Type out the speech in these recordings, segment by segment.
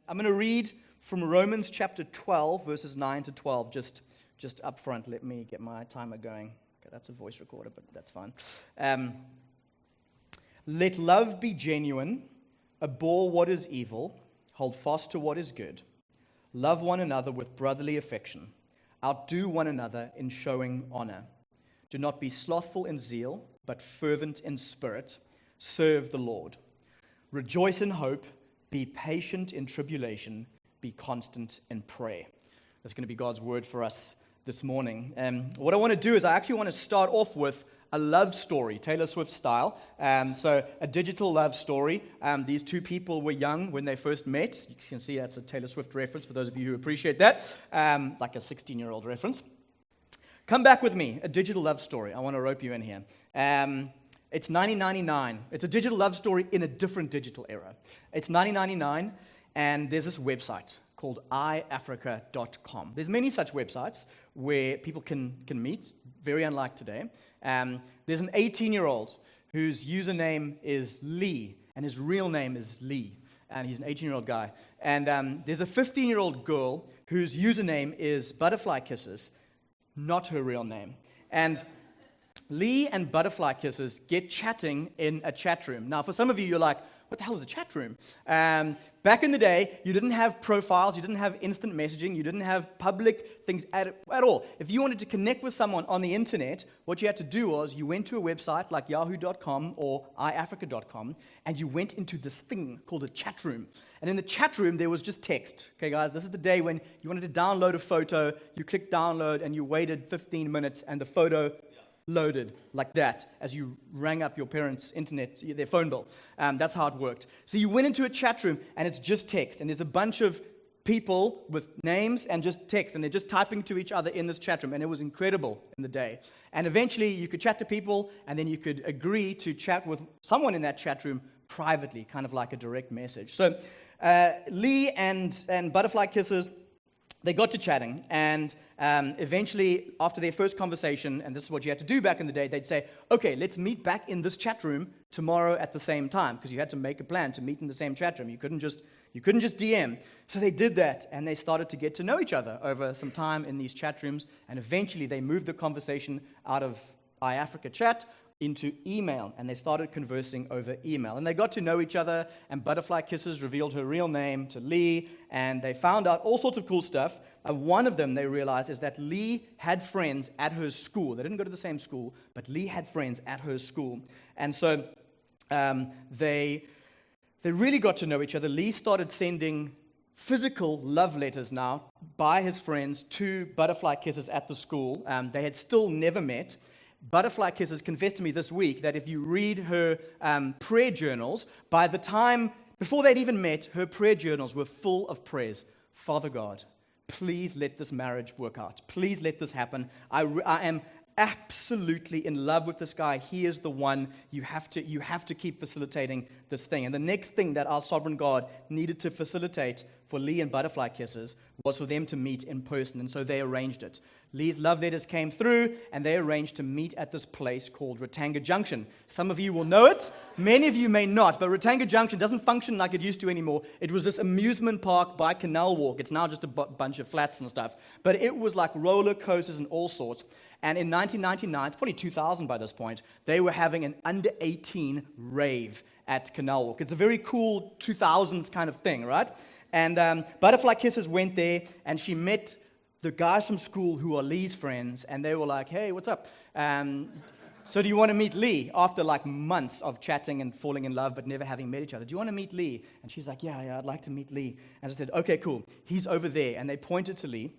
I'm going to read from Romans chapter 12, verses 9 to 12, just up front. Let me get my timer going. Okay, that's a voice recorder, but that's fine. Let love be genuine, abhor what is evil, hold fast to what is good. Love one another with brotherly affection. Outdo one another in showing honor. Do not be slothful in zeal, but fervent in spirit. Serve the Lord. Rejoice in hope. Be patient in tribulation. Be constant in prayer. That's going to be God's word for us this morning. What I want to do is I actually want to start off with a love story, Taylor Swift style. So a digital love story. These two people were young when they first met. You can see that's a Taylor Swift reference for those of you who appreciate that, like a 16-year-old reference. Come back with me, a digital love story. I want to rope you in here. It's 1999. It's a digital love story in a different digital era. It's 1999, and there's this website called iAfrica.com. There's many such websites where people can meet, very unlike today. There's an 18-year-old whose username is Lee, and his real name is Lee, and he's an 18-year-old guy. And there's a 15-year-old girl whose username is Butterfly Kisses, not her real name. And Lee and Butterfly Kisses get chatting in a chat room. Now, for some of you, you're like, what the hell is a chat room? Back in the day, you didn't have profiles, you didn't have instant messaging, you didn't have public things at all. If you wanted to connect with someone on the internet, what you had to do was you went to a website like yahoo.com or iAfrica.com, and you went into this thing called a chat room. And in the chat room, there was just text. Okay, guys, this is the day when you wanted to download a photo, you clicked download, and you waited 15 minutes, and the photo loaded like that as you rang up your parents' internet, their phone bill. That's how it worked. So you went into a chat room, and it's just text, and there's a bunch of people with names and just text, and they're just typing to each other in this chat room, and it was incredible in the day. And eventually, you could chat to people, and then you could agree to chat with someone in that chat room privately, kind of like a direct message. So Lee and Butterfly Kisses, they got to chatting, and eventually, after their first conversation, and this is what you had to do back in the day, they'd say, okay, let's meet back in this chat room tomorrow at the same time, because you had to make a plan to meet in the same chat room. You couldn't just DM. So they did that, and they started to get to know each other over some time in these chat rooms, and eventually they moved the conversation out of iAfrica chat into email, and they started conversing over email. And they got to know each other, and Butterfly Kisses revealed her real name to Lee, and they found out all sorts of cool stuff. One of them, they realized, is that Lee had friends at her school. They didn't go to the same school, but Lee had friends at her school. And so they really got to know each other. Lee started sending physical love letters now by his friends to Butterfly Kisses at the school. They had still never met. Butterfly Kisses confessed to me this week that if you read her prayer journals, before they'd even met, her prayer journals were full of prayers. Father God, please let this marriage work out. Please let this happen. I am absolutely in love with this guy. He is the one. You have to keep facilitating this thing. And the next thing that our sovereign God needed to facilitate for Lee and Butterfly Kisses was for them to meet in person, and so they arranged it. Lee's love letters came through, and they arranged to meet at this place called Ratanga Junction. Some of you will know it. Many of you may not, but Ratanga Junction doesn't function like it used to anymore. It was this amusement park by Canal Walk. It's now just a bunch of flats and stuff. But it was like roller coasters and all sorts. And in 1999, it's probably 2000 by this point, they were having an under-18 rave at Canal Walk. It's a very cool 2000s kind of thing, right? And Butterfly Kisses went there, and she met the guys from school who are Lee's friends, and they were like, hey, what's up? So do you want to meet Lee? After like months of chatting and falling in love but never having met each other, do you want to meet Lee? And she's like, yeah, I'd like to meet Lee. And I said, okay, cool. He's over there. And they pointed to Lee,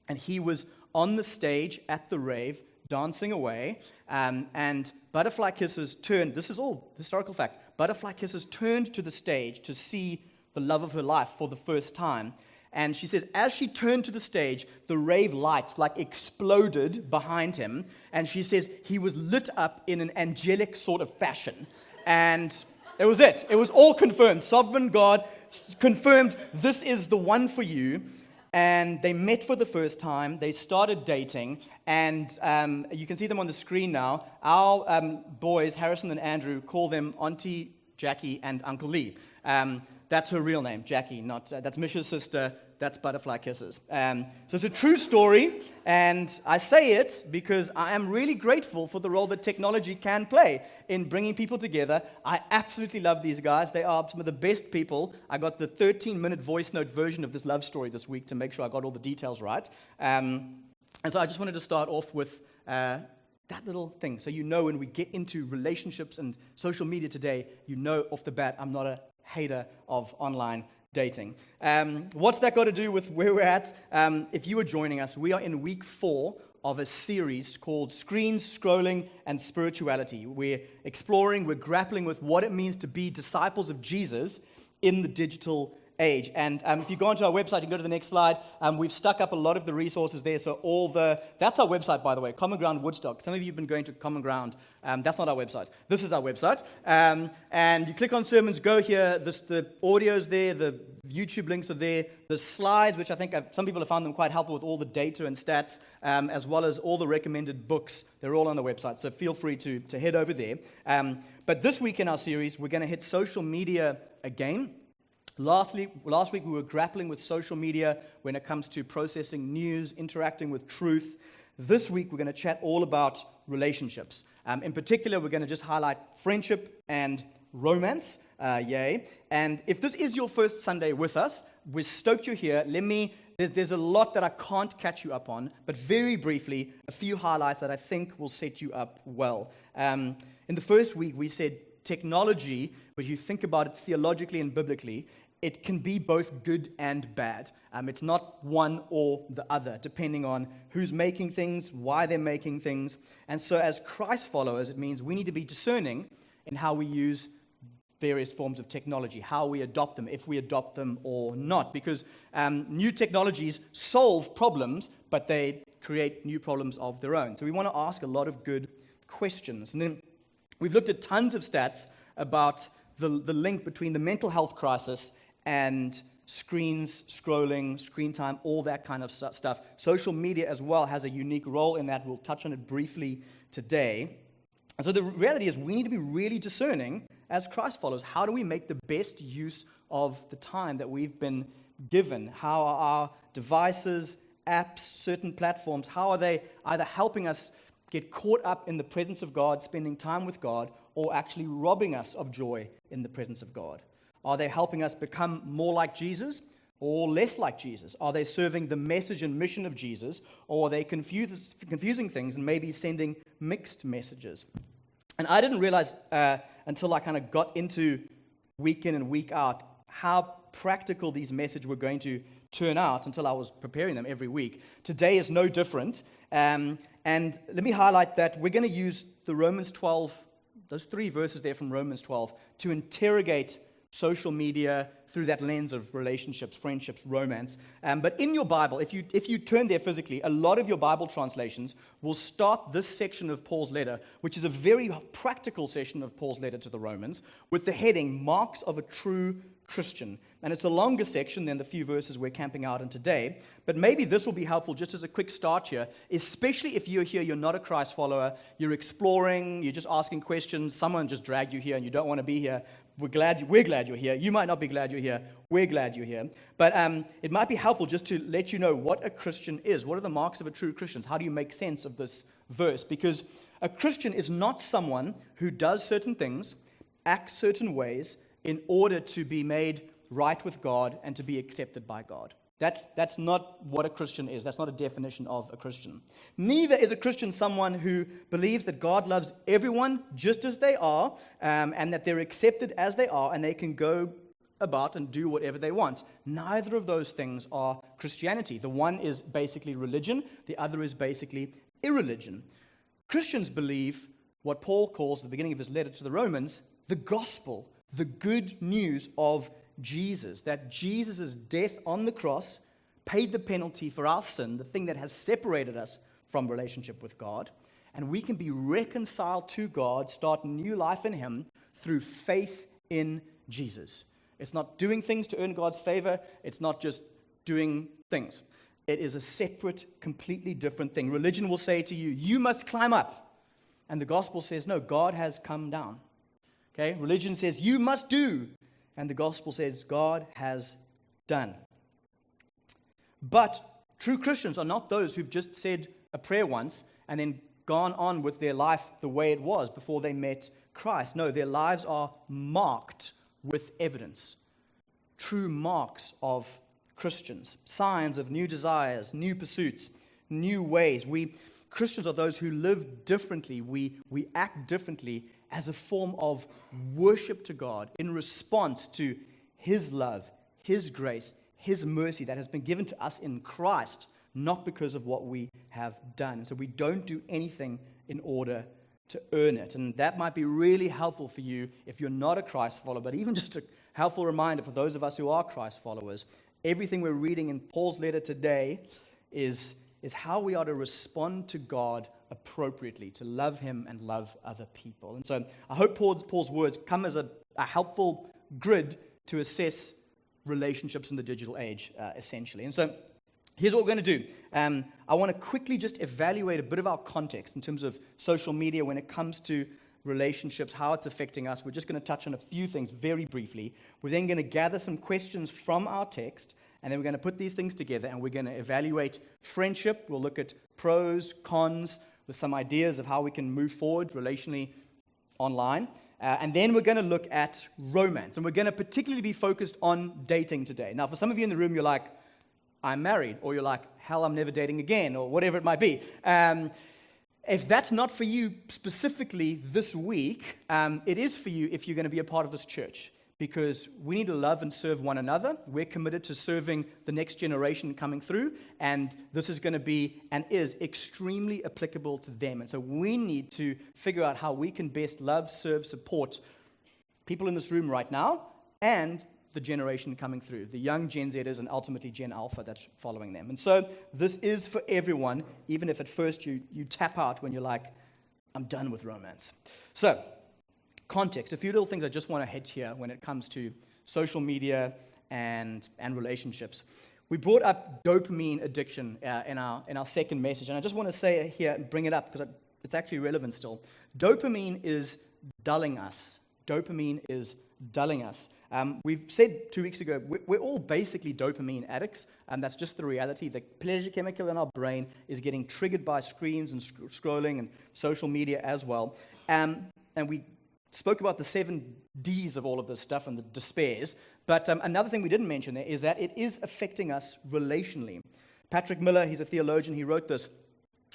and he was on the stage at the rave, dancing away, and Butterfly Kisses turned, this is all historical fact, Butterfly Kisses turned to the stage to see the love of her life for the first time. And she says, as she turned to the stage, the rave lights like exploded behind him. And she says he was lit up in an angelic sort of fashion. And it was it. It was all confirmed. Sovereign God confirmed, this is the one for you. And they met for the first time. They started dating. And you can see them on the screen now. Our boys, Harrison and Andrew, call them Auntie Jackie and Uncle Lee. That's her real name, Jackie. Not that's Misha's sister. That's Butterfly Kisses. So it's a true story, and I say it because I am really grateful for the role that technology can play in bringing people together. I absolutely love these guys. They are some of the best people. I got the 13-minute voice note version of this love story this week to make sure I got all the details right. And so I just wanted to start off with that little thing. So you know when we get into relationships and social media today, you know off the bat I'm not a hater of online dating. What's that got to do with where we're at? If you are joining us, we are in week 4 of a series called Screens, Scrolling, and Spirituality. We're grappling with what it means to be disciples of Jesus in the digital age. And if you go onto our website, you can go to the next slide. We've stuck up a lot of the resources there. So that's our website, by the way, Common Ground Woodstock. Some of you have been going to Common Ground. That's not our website. This is our website. And you click on sermons, go here. The audio's there. The YouTube links are there. The slides, which I think some people have found them quite helpful with all the data and stats, as well as all the recommended books. They're all on the website. So feel free to head over there. But this week in our series, we're going to hit social media again. Last week, we were grappling with social media when it comes to processing news, interacting with truth. This week, we're going to chat all about relationships. In particular, we're going to just highlight friendship and romance. Yay. And if this is your first Sunday with us, we're stoked you're here. There's a lot that I can't catch you up on, but very briefly, a few highlights that I think will set you up well. In the first week, we said technology, when you think about it theologically and biblically, it can be both good and bad. It's not one or the other, depending on who's making things, why they're making things. And so as Christ followers, it means we need to be discerning in how we use various forms of technology, how we adopt them, if we adopt them or not. Because new technologies solve problems, but they create new problems of their own. So we want to ask a lot of good questions. And then we've looked at tons of stats about the link between the mental health crisis and screens, scrolling, screen time, all that kind of stuff. Social media as well has a unique role in that. We'll touch on it briefly today. And so the reality is we need to be really discerning as Christ followers. How do we make the best use of the time that we've been given? How are our devices, apps, certain platforms, how are they either helping us get caught up in the presence of God, spending time with God, or actually robbing us of joy in the presence of God? Are they helping us become more like Jesus or less like Jesus? Are they serving the message and mission of Jesus, or are they confusing things and maybe sending mixed messages? And I didn't realize until I kind of got into week in and week out how practical these messages were going to turn out until I was preparing them every week. Today is no different. And let me highlight that we're going to use the Romans 12, those 3 verses there from Romans 12, to interrogate social media through that lens of relationships, friendships, romance. But in your Bible, if you turn there physically, a lot of your Bible translations will start this section of Paul's letter, which is a very practical section of Paul's letter to the Romans, with the heading, Marks of a True Christian. And it's a longer section than the few verses we're camping out in today. But maybe this will be helpful just as a quick start here, especially if you're here, you're not a Christ follower, you're exploring, you're just asking questions, someone just dragged you here and you don't want to be here. We're glad you're here. You might not be glad you're here. We're glad you're here. But it might be helpful just to let you know what a Christian is. What are the marks of a true Christian? How do you make sense of this verse? Because a Christian is not someone who does certain things, acts certain ways, in order to be made right with God and to be accepted by God. That's not what a Christian is. That's not a definition of a Christian. Neither is a Christian someone who believes that God loves everyone just as they are, and that they're accepted as they are, and they can go about and do whatever they want. Neither of those things are Christianity. The one is basically religion. The other is basically irreligion. Christians believe what Paul calls, at the beginning of his letter to the Romans, the gospel, the good news of Jesus, that Jesus' death on the cross paid the penalty for our sin, the thing that has separated us from relationship with God, and we can be reconciled to God, start new life in Him through faith in Jesus. It's not doing things to earn God's favor. It's not just doing things. It is a separate, completely different thing. Religion will say to you, you must climb up. And the gospel says, no, God has come down. Okay? Religion says, you must do. and the gospel says God has done. But true Christians are not those who've just said a prayer once and then gone on with their life the way it was before they met Christ. No, their lives are marked with evidence. True marks of Christians. Signs of new desires, new pursuits, new ways. Christians are those who live differently. We act differently as a form of worship to God in response to His love, His grace, His mercy that has been given to us in Christ, not because of what we have done. So we don't do anything in order to earn it. And that might be really helpful for you if you're not a Christ follower, but even just a helpful reminder for those of us who are Christ followers. Everything we're reading in Paul's letter today is how we are to respond to God appropriately, to love Him and love other people. And so I hope Paul's words come as a helpful grid to assess relationships in the digital age, essentially. And so here's what we're going to do. I want to quickly just evaluate a bit of our context in terms of social media when it comes to relationships, how it's affecting us. We're just going to touch on a few things very briefly. We're then going to gather some questions from our text, and then we're going to put these things together, and we're going to evaluate friendship. We'll look at pros, cons, with some ideas of how we can move forward relationally online. And then we're going to look at romance, and we're going to particularly be focused on dating today. Now, for some of you in the room, you're like, I'm married, or you're like, hell, I'm never dating again, or whatever it might be. If that's not for you specifically this week, it is for you if you're going to be a part of this church, because we need to love and serve one another. We're committed to serving the next generation coming through, and this is going to be and is extremely applicable to them. And so we need to figure out how we can best love, serve, support people in this room right now and the generation coming through, the young Gen Zers and ultimately Gen Alpha that's following them. And so this is for everyone, even if at first you tap out when you're like, I'm done with romance. So, context, a few little things I just want to hit here when it comes to social media and relationships. We brought up dopamine addiction in our second message, and I just want to say it here and bring it up because it's actually relevant still. Dopamine is dulling us. Dopamine is dulling us. We've said 2 weeks ago, we're all basically dopamine addicts, and that's just the reality. The pleasure chemical in our brain is getting triggered by screens and scrolling and social media as well. And we spoke about the 7 Ds of all of this stuff and the despairs, but another thing we didn't mention there is that it is affecting us relationally. Patrick Miller, he's a theologian, he wrote this.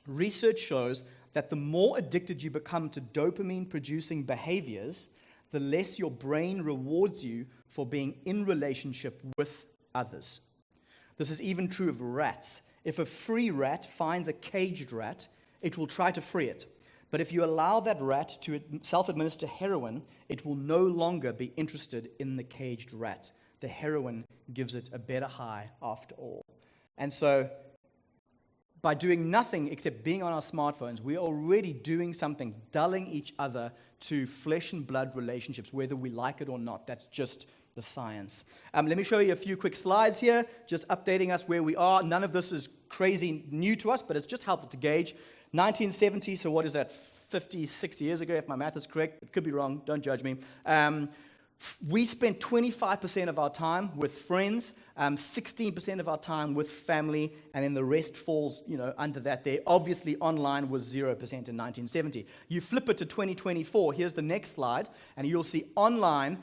Research shows that the more addicted you become to dopamine-producing behaviors, the less your brain rewards you for being in relationship with others. This is even true of rats. If a free rat finds a caged rat, it will try to free it. But if you allow that rat to self-administer heroin, it will no longer be interested in the caged rat. The heroin gives it a better high after all. And so, by doing nothing except being on our smartphones, we're already doing something, dulling each other to flesh and blood relationships, whether we like it or not. That's just the science. Let me show you a few quick slides here, just updating us where we are. None of this is crazy new to us, but it's just helpful to gauge. 1970, so what is that, 56 years ago, if my math is correct. It could be wrong, don't judge me. We spent 25% of our time with friends, 16% of our time with family, and then the rest falls, under that there. Obviously, online was 0% in 1970. You flip it to 2024, here's the next slide, and you'll see online,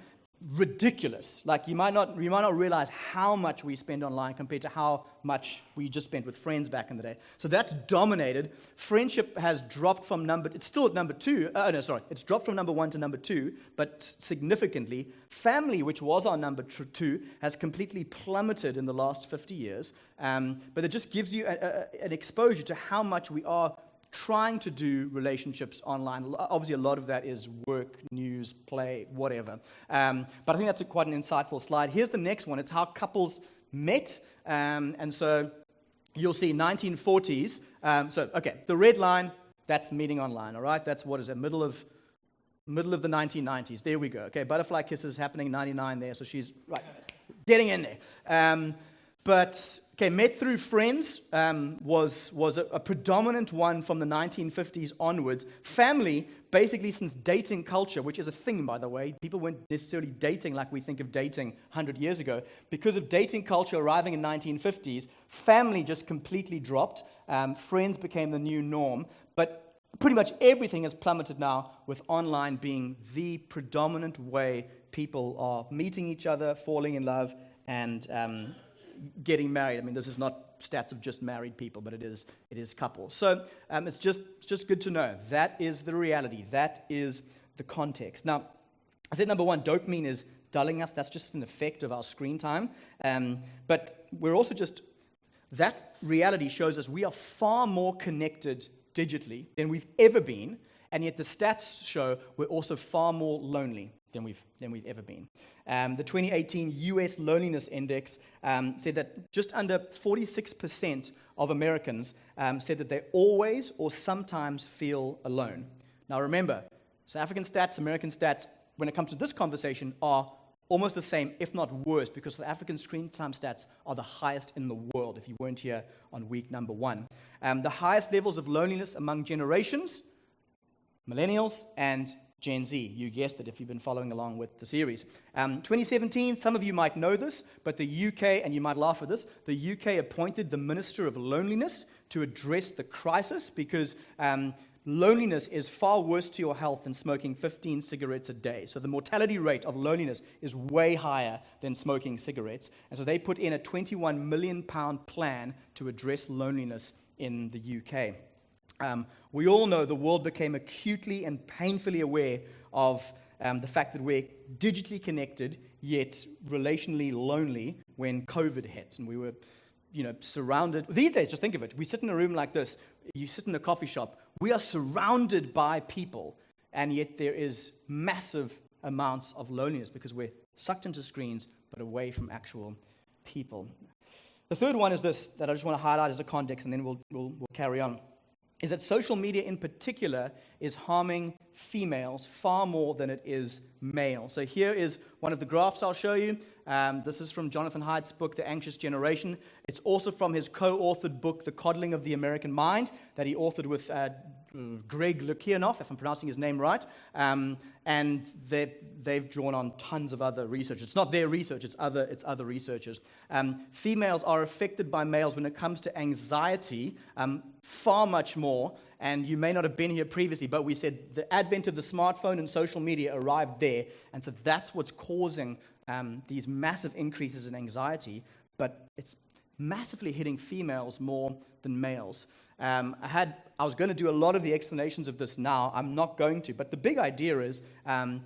ridiculous. Like, you might not realize how much we spend online compared to how much we just spent with friends back in the day. So that's dominated. Friendship has dropped from it's still at number 2. It's dropped from number 1 to number 2, but significantly. Family, which was our number 2, has completely plummeted in the last 50 years. But it just gives you an exposure to how much we are trying to do relationships online. Obviously, a lot of that is work, news, play, whatever. But I think that's quite an insightful slide. Here's the next one. It's how couples met. And so you'll see 1940s. The red line, that's meeting online, all right? That's, what is it, middle of the 1990s. There we go. Okay, butterfly kisses happening in 99 there, so she's, right, getting in there. But, okay, met through friends was a predominant one from the 1950s onwards. Family, basically since dating culture, which is a thing, by the way. People weren't necessarily dating like we think of dating 100 years ago. Because of dating culture arriving in 1950s, family just completely dropped. Friends became the new norm. But pretty much everything has plummeted now, with online being the predominant way people are meeting each other, falling in love, and getting married. I mean, this is not stats of just married people, but it is couples. So it's just good to know. That is the reality. That is the context. Now, I said number one, dopamine is dulling us. That's just an effect of our screen time. But we're also that reality shows us we are far more connected digitally than we've ever been, and yet the stats show we're also far more lonely than we've ever been. The 2018 US Loneliness Index said that just under 46% of Americans said that they always or sometimes feel alone. Now remember, South African stats, American stats, when it comes to this conversation, are almost the same, if not worse, because the African screen time stats are the highest in the world, if you weren't here on week number one. The highest levels of loneliness among generations, millennials, and Gen Z. You guessed it if you've been following along with the series. 2017, some of you might know this, but the UK, and you might laugh at this, the UK appointed the Minister of Loneliness to address the crisis because loneliness is far worse to your health than smoking 15 cigarettes a day. So the mortality rate of loneliness is way higher than smoking cigarettes. And so they put in a £21 million plan to address loneliness in the UK. We all know the world became acutely and painfully aware of the fact that we're digitally connected, yet relationally lonely when COVID hit. And we were surrounded. These days, just think of it. We sit in a room like this. You sit in a coffee shop. We are surrounded by people, and yet there is massive amounts of loneliness because we're sucked into screens but away from actual people. The third one is this that I just want to highlight as a context, and then we'll carry on, is that social media in particular is harming females far more than it is males. So here is one of the graphs I'll show you. This is from Jonathan Haidt's book, The Anxious Generation. It's also from his co-authored book, The Coddling of the American Mind, that he authored with Greg Lukianoff, if I'm pronouncing his name right. And they've drawn on tons of other research. It's not their research, it's other researchers. Females are affected by males when it comes to anxiety far much more. And you may not have been here previously, but we said the advent of the smartphone and social media arrived there. And so that's what's causing these massive increases in anxiety. But it's massively hitting females more than males. I was going to do a lot of the explanations of this now. I'm not going to. But the big idea is men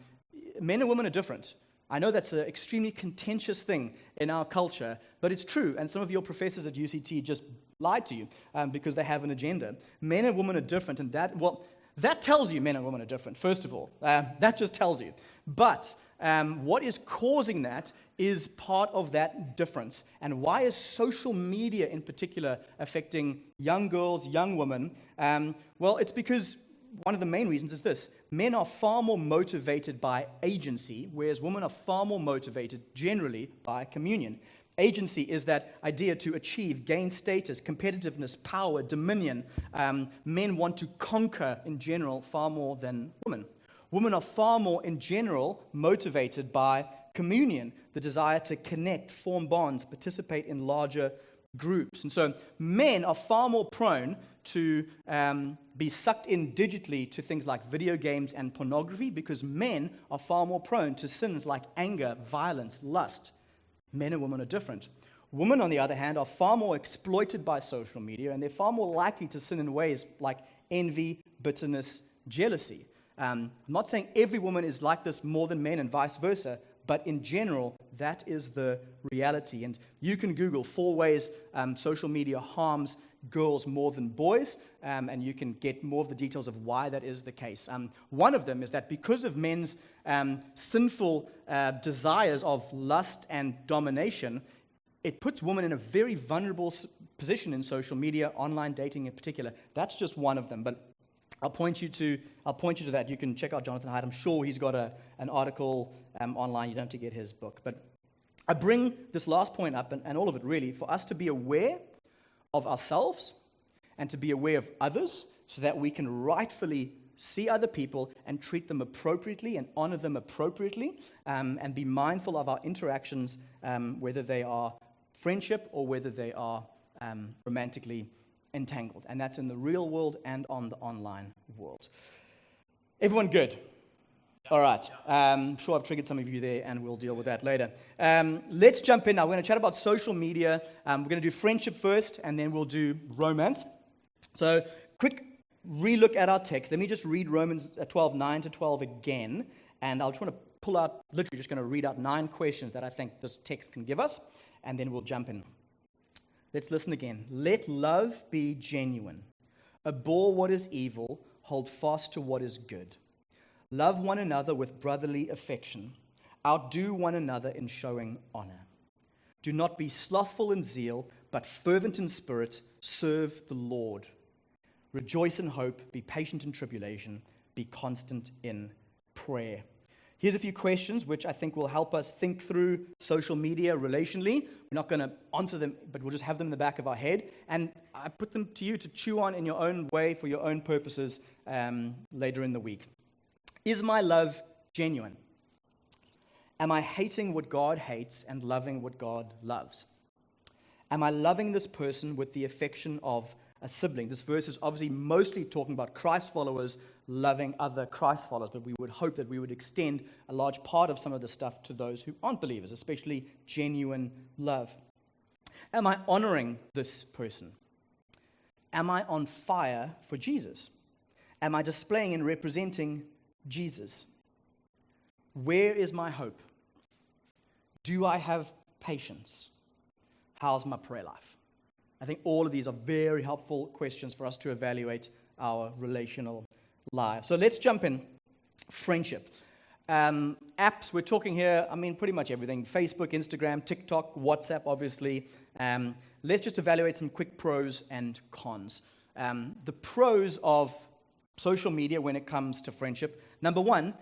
and women are different. I know that's an extremely contentious thing in our culture, but it's true. And some of your professors at UCT just lied to you because they have an agenda. Men and women are different, and that tells you men and women are different, first of all. That just tells you. But what is causing that is part of that difference. And why is social media in particular affecting young girls, young women? Well, it's because one of the main reasons is this. Men are far more motivated by agency, whereas women are far more motivated generally by communion. Agency is that idea to achieve, gain status, competitiveness, power, dominion. Men want to conquer in general far more than women. Women are far more in general motivated by communion, the desire to connect, form bonds, participate in larger groups. And so men are far more prone to be sucked in digitally to things like video games and pornography because men are far more prone to sins like anger, violence, lust. Men and women are different. Women, on the other hand, are far more exploited by social media, and they're far more likely to sin in ways like envy, bitterness, jealousy. I'm not saying every woman is like this more than men and vice versa, but in general, that is the reality. And you can Google 4 ways social media harms girls more than boys, and you can get more of the details of why that is the case. One of them is that because of men's sinful desires of lust and domination, it puts women in a very vulnerable position in social media, online dating in particular. That's just one of them, but I'll point you to that. You can check out Jonathan Haidt. I'm sure he's got an article online. You don't have to get his book. But I bring this last point up, and all of it really, for us to be aware of ourselves and to be aware of others so that we can rightfully see other people and treat them appropriately and honor them appropriately, and be mindful of our interactions, whether they are friendship or whether they are romantically entangled. And that's in the real world and on the online world. Everyone good? All right. I'm sure I've triggered some of you there, and we'll deal with that later. Let's jump in now. We're going to chat about social media. We're going to do friendship first, and then we'll do romance. So, quick relook at our text. Let me just read Romans 12, 9 to 12 again. And I'll just want to pull out, literally just going to read out 9 questions that I think this text can give us, and then we'll jump in. Let's listen again. Let love be genuine. Abhor what is evil. Hold fast to what is good. Love one another with brotherly affection. Outdo one another in showing honor. Do not be slothful in zeal, but fervent in spirit. Serve the Lord. Rejoice in hope. Be patient in tribulation. Be constant in prayer. Here's a few questions which I think will help us think through social media relationally. We're not going to answer them, but we'll just have them in the back of our head. And I put them to you to chew on in your own way for your own purposes later in the week. Is my love genuine? Am I hating what God hates and loving what God loves? Am I loving this person with the affection of a sibling? This verse is obviously mostly talking about Christ followers loving other Christ followers, but we would hope that we would extend a large part of some of the stuff to those who aren't believers, especially genuine love. Am I honoring this person? Am I on fire for Jesus? Am I displaying and representing Jesus? Where is my hope? Do I have patience? How's my prayer life? I think all of these are very helpful questions for us to evaluate our relational lives. So let's jump in. Friendship. Apps, we're talking here, I mean, pretty much everything. Facebook, Instagram, TikTok, WhatsApp, obviously. Let's just evaluate some quick pros and cons. The pros of social media when it comes to friendship. Number one,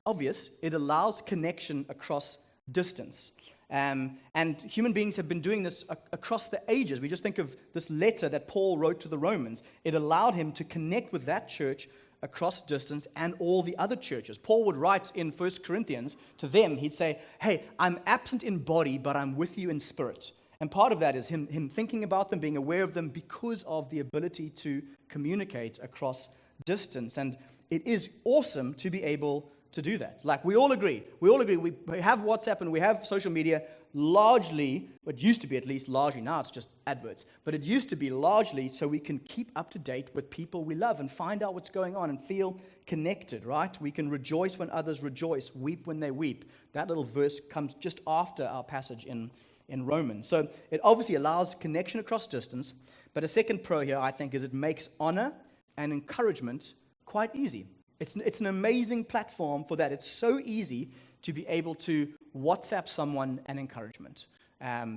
obvious, it allows connection across distance. And human beings have been doing this across the ages. We just think of this letter that Paul wrote to the Romans. It allowed him to connect with that church across distance and all the other churches. Paul would write in 1 Corinthians to them, he'd say, hey, I'm absent in body, but I'm with you in spirit. And part of that is him thinking about them, being aware of them because of the ability to communicate across distance. And it is awesome to be able to do that. Like, we all agree. We have WhatsApp and we have social media largely, it used to be at least largely, now it's just adverts, but it used to be largely so we can keep up to date with people we love and find out what's going on and feel connected, right? We can rejoice when others rejoice, weep when they weep. That little verse comes just after our passage in Romans. So it obviously allows connection across distance, but a second pro here, I think, is it makes honor and encouragement quite easy. It's an amazing platform for that. It's so easy to be able to WhatsApp someone an encouragement.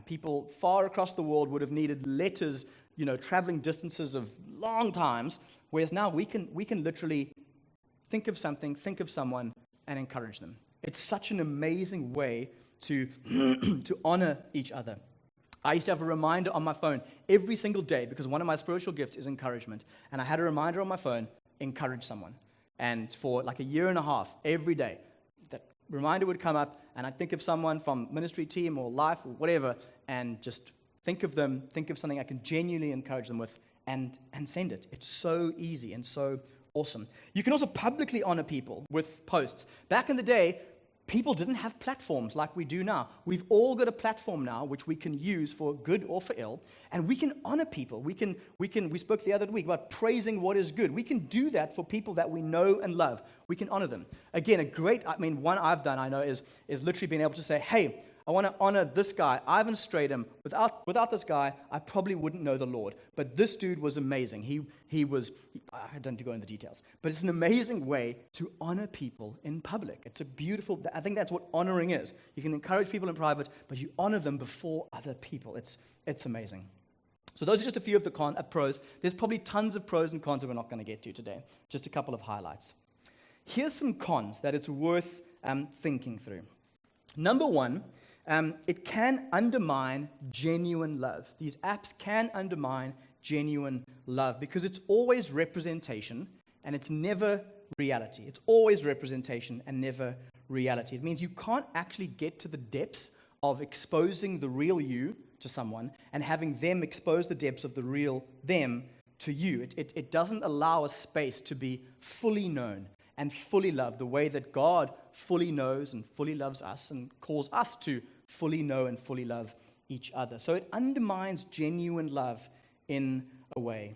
People far across the world would have needed letters, traveling distances of long times, whereas now we can literally think of someone, and encourage them. It's such an amazing way to to honor each other. I used to have a reminder on my phone every single day because one of my spiritual gifts is encouragement, and I had a reminder on my phone, encourage someone. And for like a year and a half, every day, that reminder would come up, and I'd think of someone from ministry team or life or whatever, and just think of something I can genuinely encourage them with, and send it. It's so easy and so awesome. You can also publicly honor people with posts. Back in the day, people didn't have platforms like we do now. We've all got a platform now which we can use for good or for ill, and we can honor people. We spoke the other week about praising what is good. We can do that for people that we know and love. We can honor them. Again, one I've done, I know, is literally being able to say, hey, I want to honor this guy, Ivan Stratham. Without this guy, I probably wouldn't know the Lord. But this dude was amazing. He was, I don't need to go into the details, but it's an amazing way to honor people in public. It's a beautiful, I think that's what honoring is. You can encourage people in private, but you honor them before other people. It's amazing. So those are just a few of the pros. There's probably tons of pros and cons that we're not going to get to today. Just a couple of highlights. Here's some cons that it's worth thinking through. Number one, it can undermine genuine love. These apps can undermine genuine love because it's always representation and it's never reality. It's always representation and never reality. It means you can't actually get to the depths of exposing the real you to someone and having them expose the depths of the real them to you. It doesn't allow a space to be fully known and fully loved the way that God fully knows and fully loves us and calls us to fully know and fully love each other. So it undermines genuine love in a way.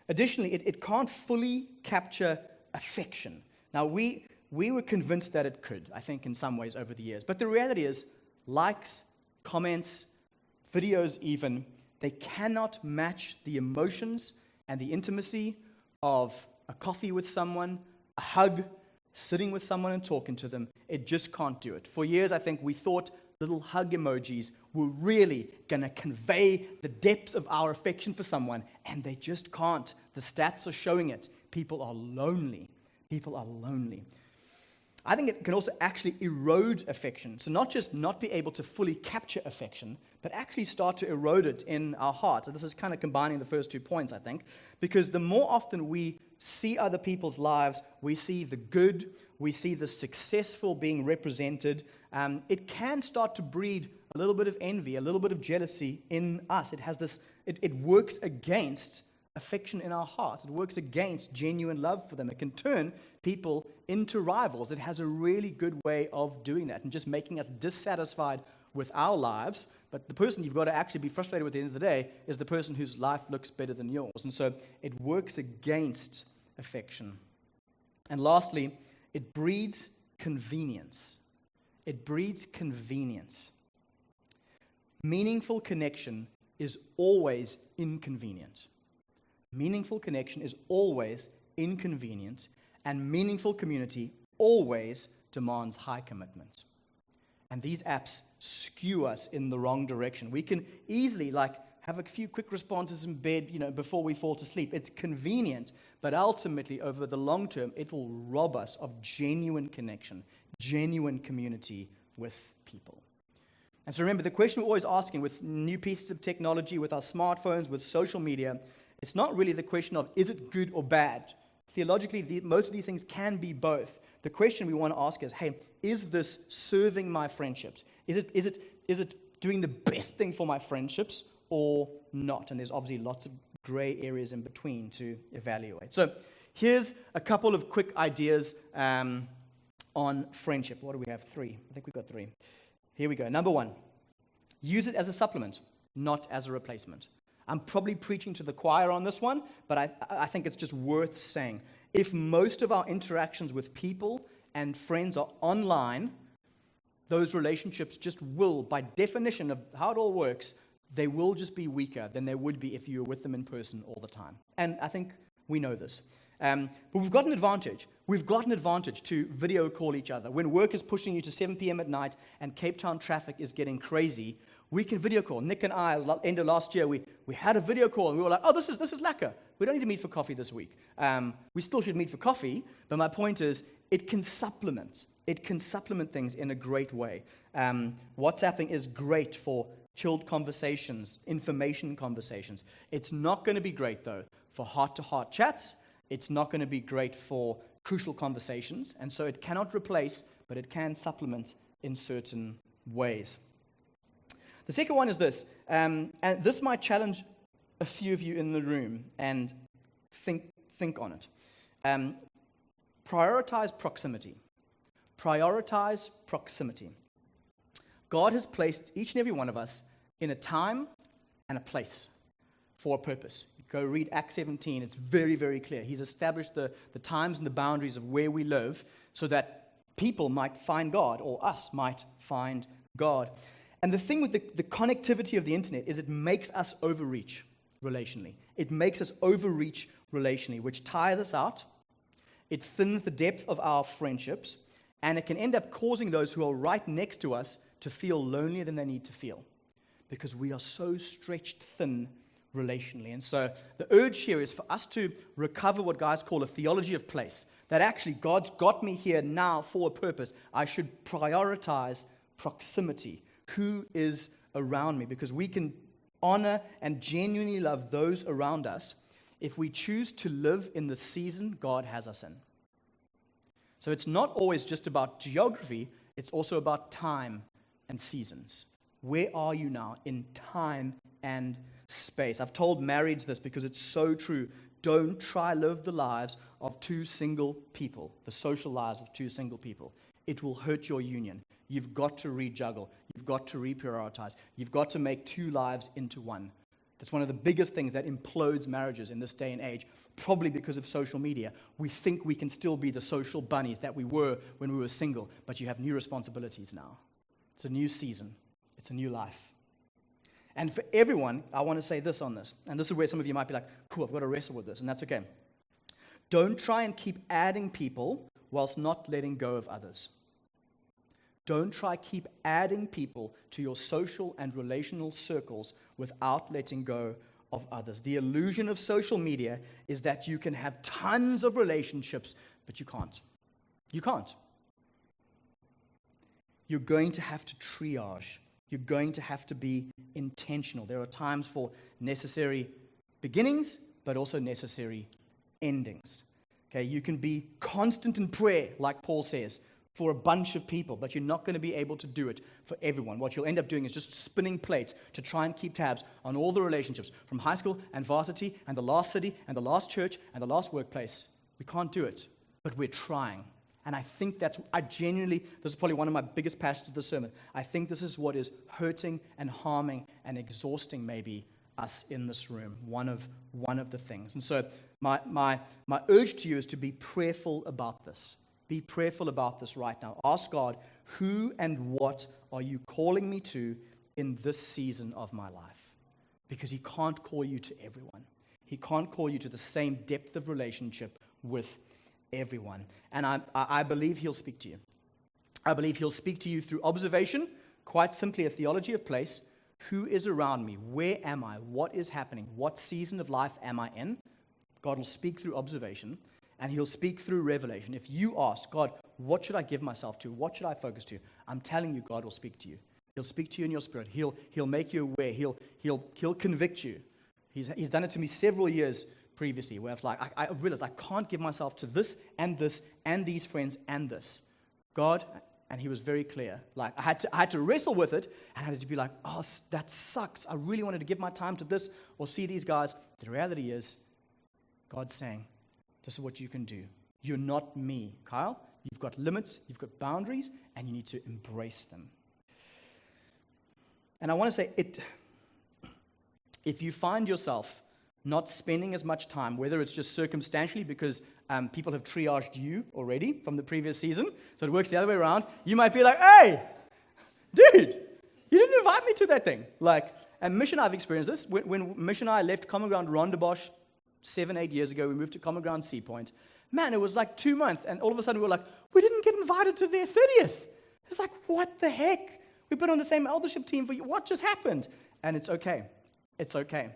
Additionally, it can't fully capture affection. Now, we were convinced that it could, I think, in some ways over the years. But the reality is, likes, comments, videos even, they cannot match the emotions and the intimacy of a coffee with someone, a hug, sitting with someone and talking to them. It just can't do it. For years, I think we thought little hug emojis were really going to convey the depths of our affection for someone, and they just can't. The stats are showing it. People are lonely. People are lonely. I think it can also actually erode affection. So not just not be able to fully capture affection, but actually start to erode it in our hearts. So this is kind of combining the first 2 points, I think, because the more often we see other people's lives, we see the good, we see the successful being represented, it can start to breed a little bit of envy, a little bit of jealousy in us. It has this. It works against affection in our hearts. It works against genuine love for them. It can turn people into rivals. It has a really good way of doing that and just making us dissatisfied with our lives. But the person you've got to actually be frustrated with at the end of the day is the person whose life looks better than yours. And so it works against affection. And lastly, it breeds convenience. It breeds convenience. Meaningful connection is always inconvenient. Meaningful connection is always inconvenient, and meaningful community always demands high commitment. And these apps skew us in the wrong direction. We can easily have a few quick responses in bed, before we fall to sleep. It's convenient, but ultimately over the long term, it will rob us of genuine connection, genuine community with people. And so remember, the question we're always asking with new pieces of technology, with our smartphones, with social media, it's not really the question of, is it good or bad? Theologically, most of these things can be both. The question we want to ask is, hey, is this serving my friendships? Is it doing the best thing for my friendships or not? And there's obviously lots of gray areas in between to evaluate. So here's a couple of quick ideas on friendship. What do we have? 3. I think we've got 3. Here we go. Number 1, use it as a supplement, not as a replacement. I'm probably preaching to the choir on this one, but I think it's just worth saying. If most of our interactions with people and friends are online, those relationships just will, by definition of how it all works, they will just be weaker than they would be if you were with them in person all the time. And I think we know this. But we've got an advantage. We've got an advantage to video call each other. When work is pushing you to 7 p.m. at night and Cape Town traffic is getting crazy, we can video call. Nick and I, end of last year, we had a video call, and we were like, oh, this is lekker. We don't need to meet for coffee this week. We still should meet for coffee, but my point is, it can supplement. It can supplement things in a great way. WhatsApping is great for chilled conversations, information conversations. It's not going to be great, though, for heart-to-heart chats. It's not going to be great for crucial conversations, and so it cannot replace, but it can supplement in certain ways. The second one is this, and this might challenge a few of you in the room, and think on it. Prioritize proximity. Prioritize proximity. God has placed each and every one of us in a time and a place for a purpose. Go read Acts 17. It's very, very clear. He's established the times and the boundaries of where we live so that people might find God, or us might find God. And the thing with the connectivity of the internet is it makes us overreach relationally. It makes us overreach relationally, which tires us out. It thins the depth of our friendships, and it can end up causing those who are right next to us to feel lonelier than they need to feel because we are so stretched thin relationally. And so the urge here is for us to recover what guys call a theology of place, that actually God's got me here now for a purpose. I should prioritize proximity. who is around me, because we can honor and genuinely love those around us if we choose to live in the season God has us in. So it's not always just about geography, it's also about time and seasons. Where are you now in time and space? I've told marrieds this because it's so true. Don't try live the lives of two single people, the social lives of two single people. It will hurt your union. You've got to rejuggle. You've got to reprioritize. You've got to make two lives into one. That's one of the biggest things that implodes marriages in this day and age, probably because of social media. We think we can still be the social bunnies that we were when we were single, but you have new responsibilities now. It's a new season. It's a new life. And for everyone, I want to say this on this, and this is where some of you might be like, cool, I've got to wrestle with this, and that's okay. Don't try and keep adding people whilst not letting go of others. Don't try keep adding people to your social and relational circles without letting go of others. The illusion of social media is that you can have tons of relationships, but you can't. You can't. You're going to have to triage. You're going to have to be intentional. There are times for necessary beginnings, but also necessary endings. Okay, you can be constant in prayer, like Paul says, for a bunch of people, but you're not going to be able to do it for everyone. What you'll end up doing is just spinning plates to try and keep tabs on all the relationships from high school and varsity and the last city and the last church and the last workplace. We can't do it, but we're trying. And I think this is probably one of my biggest passions of the sermon. I think this is what is hurting and harming and exhausting maybe us in this room, one of the things. And so my urge to you is to be prayerful about this. Be prayerful about this right now. Ask God, who and what are you calling me to in this season of my life? Because He can't call you to everyone. He can't call you to the same depth of relationship with everyone. And I believe He'll speak to you. I believe He'll speak to you through observation, quite simply a theology of place. Who is around me? Where am I? What is happening? What season of life am I in? God will speak through observation. And He'll speak through revelation. If you ask, God, what should I give myself to? What should I focus to? I'm telling you, God will speak to you. He'll speak to you in your spirit. He'll make you aware. He'll convict you. He's done it to me several years previously, where it's like, I realized I can't give myself to this and these friends and this. God, and He was very clear. Like I had to wrestle with it, and I had to be like, oh, that sucks. I really wanted to give my time to this or see these guys. The reality is, God's saying, this is what you can do. You're not me, Kyle. You've got limits, you've got boundaries, and you need to embrace them. And I want to say, if you find yourself not spending as much time, whether it's just circumstantially because people have triaged you already from the previous season, so it works the other way around, you might be like, hey, dude, you didn't invite me to that thing. And Mish and I have experienced this. When Mish and I left Common Ground Rondebosch 7-8 years ago, we moved to Common Ground Sea Point. Man, it was like 2 months, and all of a sudden we were like, we didn't get invited to their 30th. It's like, what the heck? We've been on the same eldership team for you. What just happened? And it's okay. It's okay.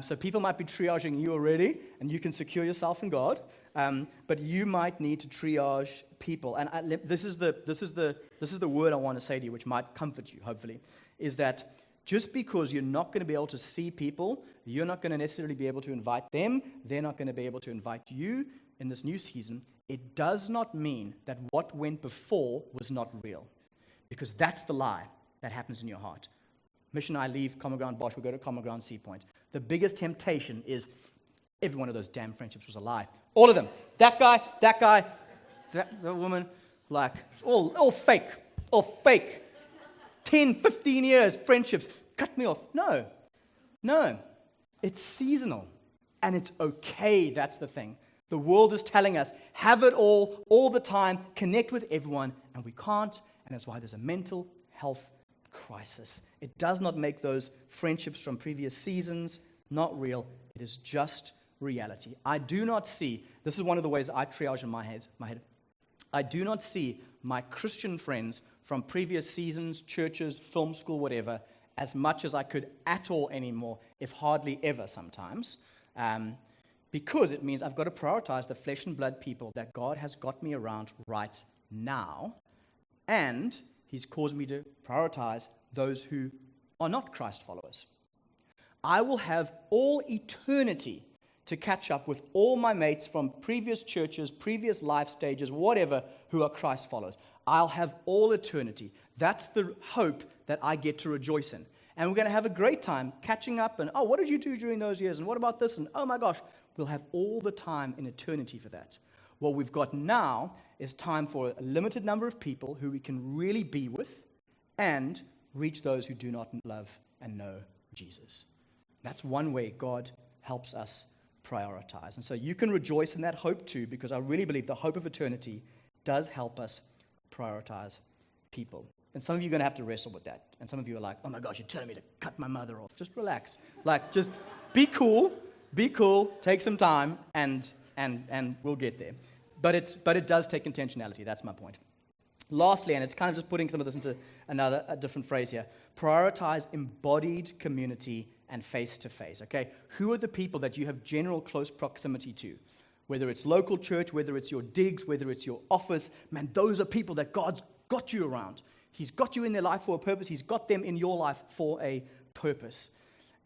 So people might be triaging you already, and you can secure yourself in God. But you might need to triage people. And this is the word I want to say to you, which might comfort you, hopefully, is that just because you're not going to be able to see people, you're not going to necessarily be able to invite them, they're not going to be able to invite you in this new season, it does not mean that what went before was not real. Because that's the lie that happens in your heart. Mish and I leave Common Ground Bosch, we go to Common Ground Sea Point. The biggest temptation is every one of those damn friendships was a lie. All of them. That guy, that woman, all fake. All fake. 10, 15 years, friendships, cut me off. No. It's seasonal, and it's okay, that's the thing. The world is telling us, have it all the time, connect with everyone, and we can't, and that's why there's a mental health crisis. It does not make those friendships from previous seasons not real. It is just reality. I do not see, this is one of the ways I triage in my head. I do not see my Christian friends from previous seasons, churches, film school, whatever, as much as I could at all anymore, if hardly ever sometimes, because it means I've got to prioritize the flesh and blood people that God has got me around right now, and He's caused me to prioritize those who are not Christ followers. I will have all eternity to catch up with all my mates from previous churches, previous life stages, whatever, who are Christ followers. I'll have all eternity. That's the hope that I get to rejoice in. And we're going to have a great time catching up and, oh, what did you do during those years? And what about this? And oh my gosh, we'll have all the time in eternity for that. What we've got now is time for a limited number of people who we can really be with and reach those who do not love and know Jesus. That's one way God helps us prioritize. And so you can rejoice in that hope too, because I really believe the hope of eternity does help us prioritize people. And some of you are going to have to wrestle with that. And some of you are like, oh my gosh, you're telling me to cut my mother off. Just relax. Like, just be cool, take some time, and we'll get there. But it does take intentionality. That's my point. Lastly, and it's kind of just putting some of this into a different phrase here, prioritize embodied community and face-to-face, okay? Who are the people that you have general close proximity to? Whether it's local church, whether it's your digs, whether it's your office, man, those are people that God's got you around. He's got you in their life for a purpose. He's got them in your life for a purpose.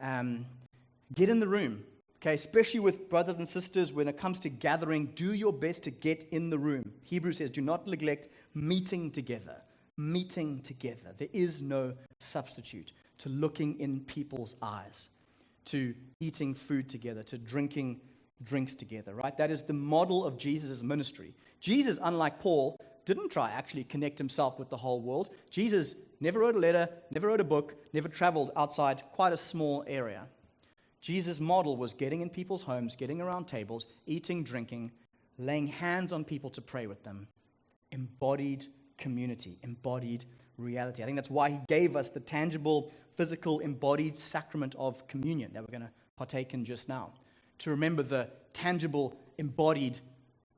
Get in the room, okay? Especially with brothers and sisters, when it comes to gathering, do your best to get in the room. Hebrews says, do not neglect meeting together. Meeting together. There is no substitute to looking in people's eyes, to eating food together, to drinking drinks together, right? That is the model of Jesus' ministry. Jesus, unlike Paul, didn't try actually connect himself with the whole world. Jesus never wrote a letter, never wrote a book, never traveled outside quite a small area. Jesus' model was getting in people's homes, getting around tables, eating, drinking, laying hands on people to pray with them. Embodied community, embodied reality. I think that's why he gave us the tangible, physical, embodied sacrament of communion that we're going to partake in just now, to remember the tangible, embodied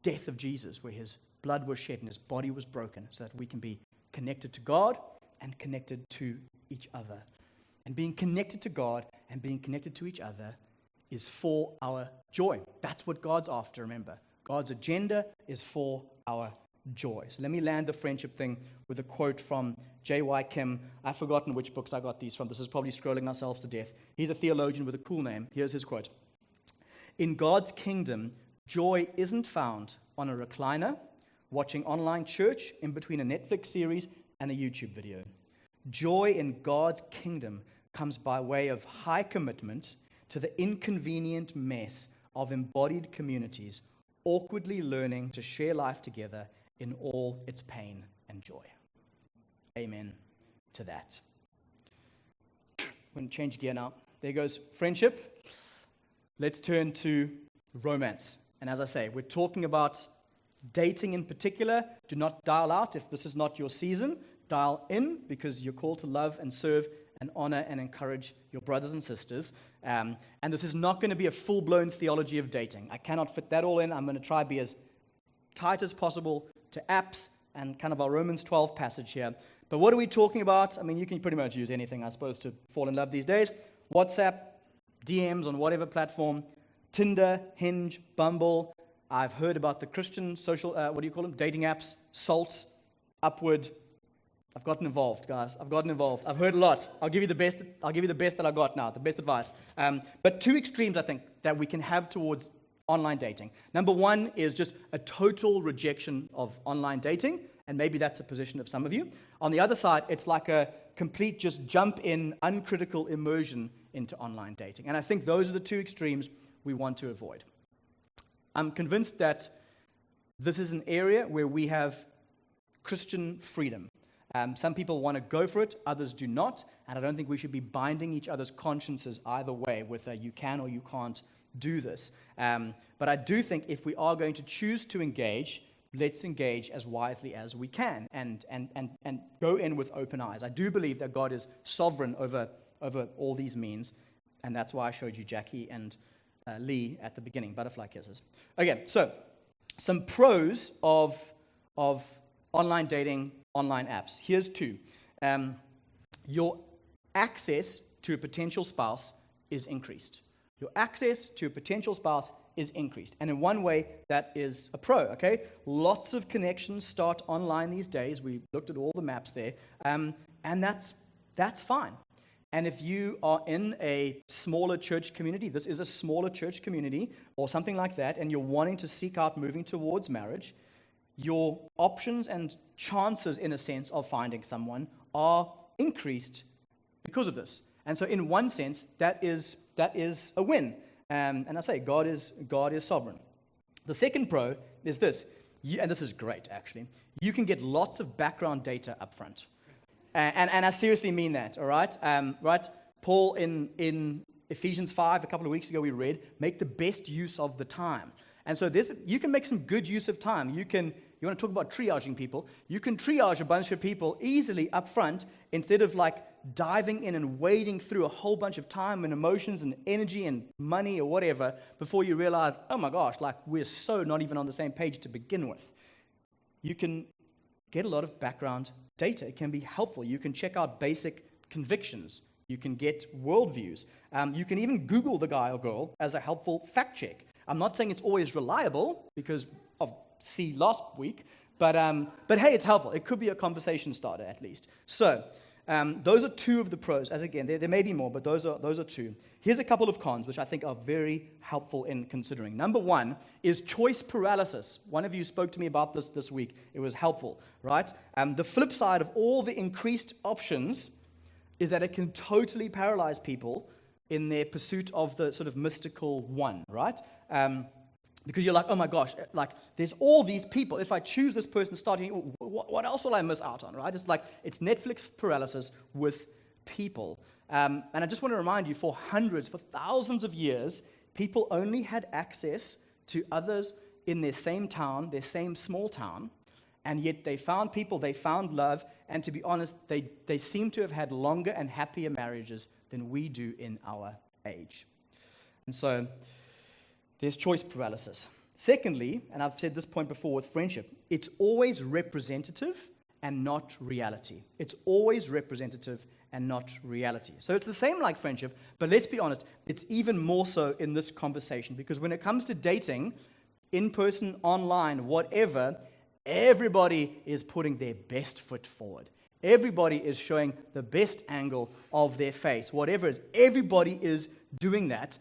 death of Jesus, where his blood was shed and his body was broken, so that we can be connected to God and connected to each other. And being connected to God and being connected to each other is for our joy. That's what God's after, remember. God's agenda is for our joy. So let me land the friendship thing with a quote from J.Y. Kim. I've forgotten which books I got these from. This is probably scrolling ourselves to death. He's a theologian with a cool name. Here's his quote. In God's kingdom, joy isn't found on a recliner, watching online church in between a Netflix series and a YouTube video. Joy in God's kingdom comes by way of high commitment to the inconvenient mess of embodied communities, awkwardly learning to share life together in all its pain and joy. Amen to that. I'm going to change gear now. There goes friendship. Let's turn to romance. And as I say, we're talking about dating in particular. Do not dial out if this is not your season. Dial in, because you're called to love and serve and honor and encourage your brothers and sisters. And this is not going to be a full-blown theology of dating. I cannot fit that all in. I'm going to try to be as tight as possible to apps and kind of our Romans 12 passage here. But what are we talking about? I mean, you can pretty much use anything, I suppose, to fall in love these days. WhatsApp, DMs on whatever platform, Tinder, Hinge, Bumble. I've heard about the Christian social, dating apps, Salt, Upward. I've gotten involved, guys. I've heard a lot. I'll give you the best that I got now, the best advice. But two extremes, I think, that we can have towards online dating. Number one is just a total rejection of online dating, and maybe that's a position of some of you. On the other side, it's like a complete just jump in, uncritical immersion into online dating. And I think those are the two extremes we want to avoid. I'm convinced that this is an area where we have Christian freedom. Some people want to go for it, others do not, and I don't think we should be binding each other's consciences either way with a you can or you can't do this. But I do think if we are going to choose to engage, let's engage as wisely as we can and go in with open eyes. I do believe that God is sovereign over all these means, and that's why I showed you Jackie and Lee at the beginning, butterfly kisses. Okay, so some pros of online dating, online apps. Here's two. Your access to a potential spouse is increased. Your access to a potential spouse is increased. And in one way, that is a pro, okay? Lots of connections start online these days. We looked at all the maps there. And that's that's fine. And if you are in a smaller church community, this is a smaller church community or something like that, and you're wanting to seek out moving towards marriage, your options and chances, in a sense, of finding someone are increased because of this. And so in one sense, that is a win. And I say, God is sovereign. The second pro is this, and this is great, actually. You can get lots of background data up front. And I seriously mean that, all right? Right? Paul in Ephesians 5, a couple of weeks ago we read, make the best use of the time. And so you can make some good use of time. You want to talk about triaging people? You can triage a bunch of people easily up front instead of like diving in and wading through a whole bunch of time and emotions and energy and money or whatever before you realize, oh my gosh, like we're so not even on the same page to begin with. You can get a lot of background data. It can be helpful. You can check out basic convictions. You can get worldviews. You can even Google the guy or girl as a helpful fact check. I'm not saying it's always reliable because of last week, but hey, it's helpful. It could be a conversation starter at least. So those are two of the pros. As again, there may be more, but those are two. Here's a couple of cons, which I think are very helpful in considering. Number one is choice paralysis. One of you spoke to me about this week. It was helpful, right? The flip side of all the increased options is that it can totally paralyze people in their pursuit of the sort of mystical one, right? Because you're like, oh my gosh, like there's all these people. If I choose this person starting, what else will I miss out on, right? It's Netflix paralysis with people. And I just want to remind you, for thousands of years, people only had access to others in their same town, their same small town, and yet they found people, they found love, and to be honest, they seem to have had longer and happier marriages than we do in our age. And so there's choice paralysis. Secondly, and I've said this point before with friendship, it's always representative and not reality. It's always representative and not reality. So it's the same like friendship, but let's be honest, it's even more so in this conversation, because when it comes to dating, in person, online, whatever, everybody is putting their best foot forward. Everybody is showing the best angle of their face, whatever it is. Everybody is doing that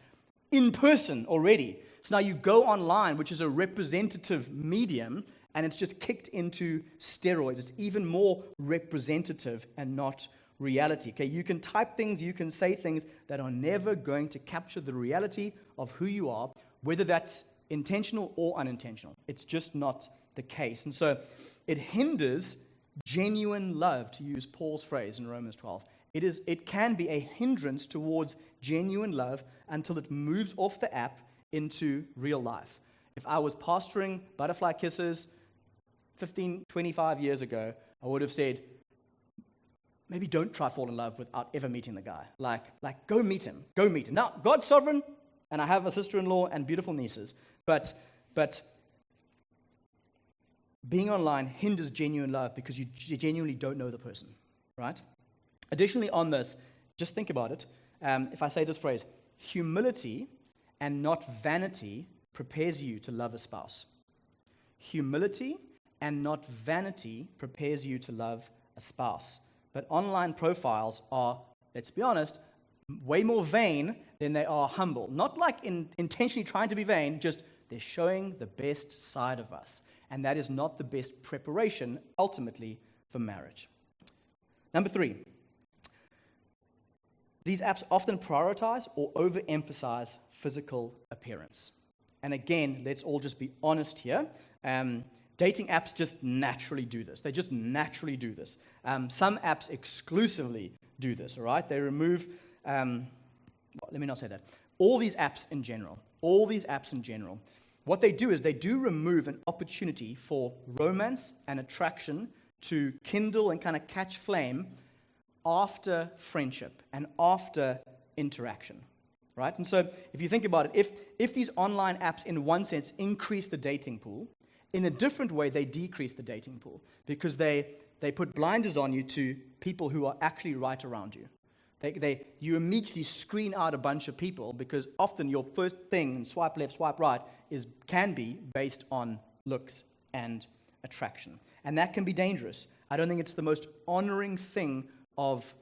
in person already. So now you go online, which is a representative medium, and it's just kicked into steroids. It's even more representative and not reality. Okay, you can type things, you can say things that are never going to capture the reality of who you are, whether that's intentional or unintentional. It's just not the case. And so it hinders genuine love, to use Paul's phrase in Romans 12. It can be a hindrance towards genuine love until it moves off the app into real life. If I was pastoring Butterfly Kisses 15, 25 years ago, I would have said, maybe don't try fall in love without ever meeting the guy. Like go meet him. Go meet him. Now, God's sovereign, and I have a sister-in-law and beautiful nieces, but being online hinders genuine love because you genuinely don't know the person, right? Additionally on this, just think about it. If I say this phrase, humility and not vanity prepares you to love a spouse. Humility and not vanity prepares you to love a spouse. But online profiles are, let's be honest, way more vain than they are humble. Not like intentionally trying to be vain, just they're showing the best side of us. And that is not the best preparation, ultimately, for marriage. Number 3, these apps often prioritize or overemphasize physical appearance. And again, let's all just be honest here. Dating apps just naturally do this. They just naturally do this. Some apps exclusively do this, all right? They remove, let me not say that. All these apps in general, what they do is they do remove an opportunity for romance and attraction to kindle and kind of catch flame after friendship and after interaction, right? And so if you think about it, if these online apps in one sense increase the dating pool, in a different way they decrease the dating pool because they put blinders on you to people who are actually right around you. You immediately screen out a bunch of people because often your first thing, swipe left, swipe right, can be based on looks and attraction. And that can be dangerous. I don't think it's the most honoring thing of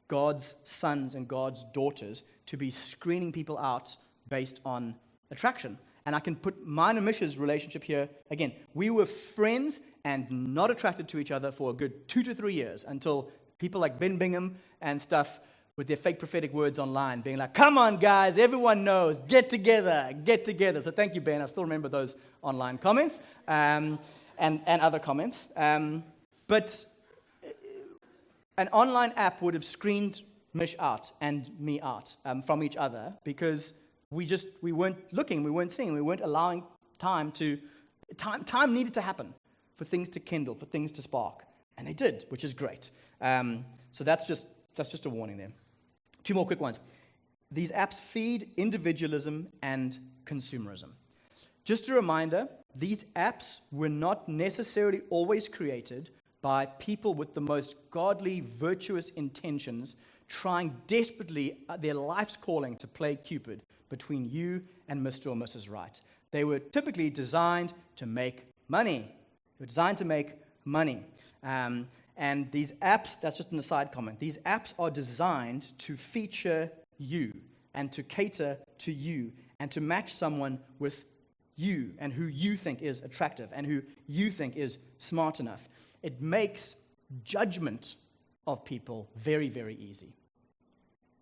God's sons and God's daughters to be screening people out based on attraction. And I can put mine and Misha's relationship here. Again, we were friends and not attracted to each other for a good 2 to 3 years until people like Ben Bingham and stuff with their fake prophetic words online being like, come on, guys, everyone knows, get together, get together. So thank you, Ben. I still remember those online comments and other comments. But an online app would have screened Mish out and me out from each other because we weren't looking, we weren't seeing, we weren't allowing time needed to happen for things to kindle, for things to spark. And they did, which is great. So that's just a warning there. 2 more quick ones. These apps feed individualism and consumerism. Just a reminder, these apps were not necessarily always created by people with the most godly, virtuous intentions, trying desperately their life's calling to play Cupid between you and Mr. or Mrs. Right. They were typically designed to make money. They were designed to make money. And these apps, that's just an aside comment, these apps are designed to feature you and to cater to you and to match someone with you and who you think is attractive and who you think is smart enough. It makes judgment of people very, very easy,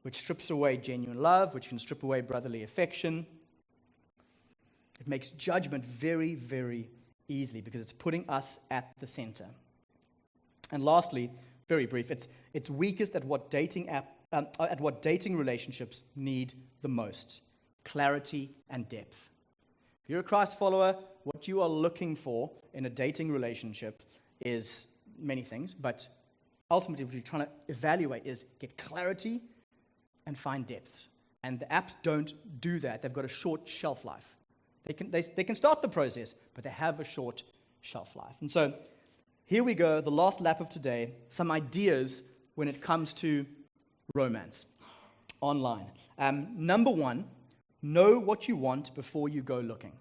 which strips away genuine love, which can strip away brotherly affection. It makes judgment very, very easily because it's putting us at the center. And lastly, very brief, it's weakest at what dating relationships need the most: clarity and depth. If you're a Christ follower, what you are looking for in a dating relationship is many things, but ultimately what you're trying to evaluate is get clarity and find depth. And the apps don't do that. They've got a short shelf life. They can start the process, but they have a short shelf life. And so here we go, the last lap of today, some ideas when it comes to romance online. Number 1, know what you want before you go looking.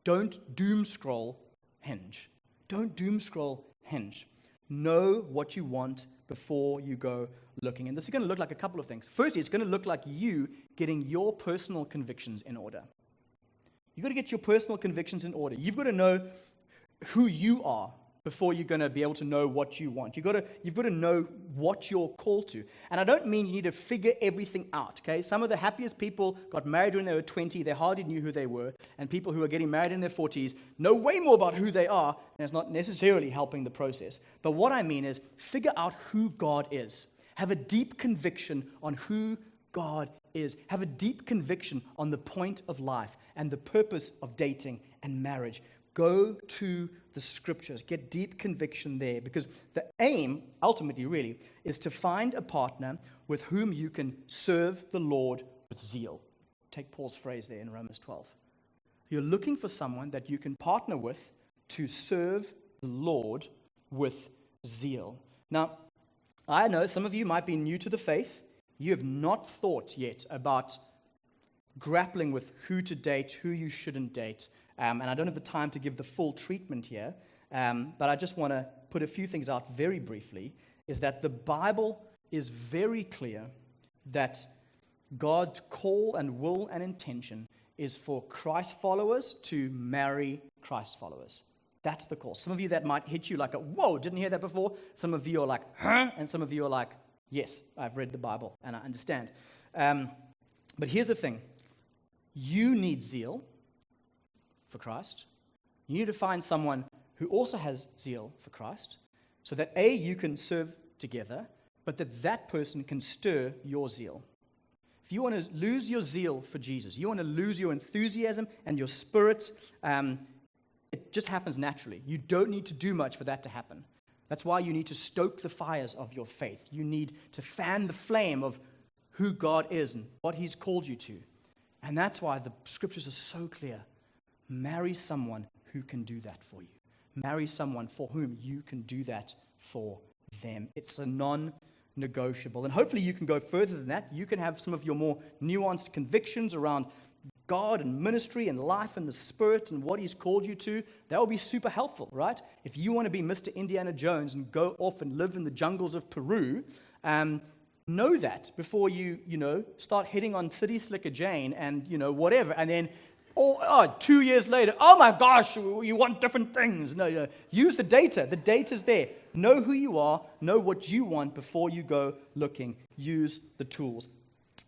Don't doom scroll Hinge. Don't doom scroll Hinge. Know what you want before you go looking. And this is going to look like a couple of things. Firstly, it's going to look like you getting your personal convictions in order. You've got to get your personal convictions in order. You've got to know who you are before you're going to be able to know what you want. You've got to know what you're called to. And I don't mean you need to figure everything out, okay? Some of the happiest people got married when they were 20. They hardly knew who they were. And people who are getting married in their 40s know way more about who they are, and it's not necessarily helping the process. But what I mean is figure out who God is. Have a deep conviction on who God is. Have a deep conviction on the point of life and the purpose of dating and marriage. Go to the scriptures. Get deep conviction there, because the aim, ultimately, really, is to find a partner with whom you can serve the Lord with zeal. Take Paul's phrase there in Romans 12. You're looking for someone that you can partner with to serve the Lord with zeal. Now, I know some of you might be new to the faith. You have not thought yet about grappling with who to date, who you shouldn't date. And I don't have the time to give the full treatment here, but I just want to put a few things out very briefly, is that the Bible is very clear that God's call and will and intention is for Christ followers to marry Christ followers. That's the call. Some of you, that might hit you like whoa, didn't hear that before. Some of you are like, huh? And some of you are like, yes, I've read the Bible and I understand. But here's the thing. You need zeal for Christ. You need to find someone who also has zeal for Christ, so that A, you can serve together, but that person can stir your zeal. If you want to lose your zeal for Jesus, you want to lose your enthusiasm and your spirit, it just happens naturally. You don't need to do much for that to happen. That's why you need to stoke the fires of your faith. You need to fan the flame of who God is and what He's called you to. And that's why the scriptures are so clear. Marry someone who can do that for you. Marry someone for whom you can do that for them. It's a non-negotiable. And hopefully you can go further than that. You can have some of your more nuanced convictions around God and ministry and life and the Spirit and what He's called you to. That will be super helpful, right? If you want to be Mr. Indiana Jones and go off and live in the jungles of Peru, know that before you start hitting on City Slicker Jane and, whatever. And then, 2 years later, oh my gosh, you want different things. No. Use the data. The data's there. Know who you are. Know what you want before you go looking. Use the tools.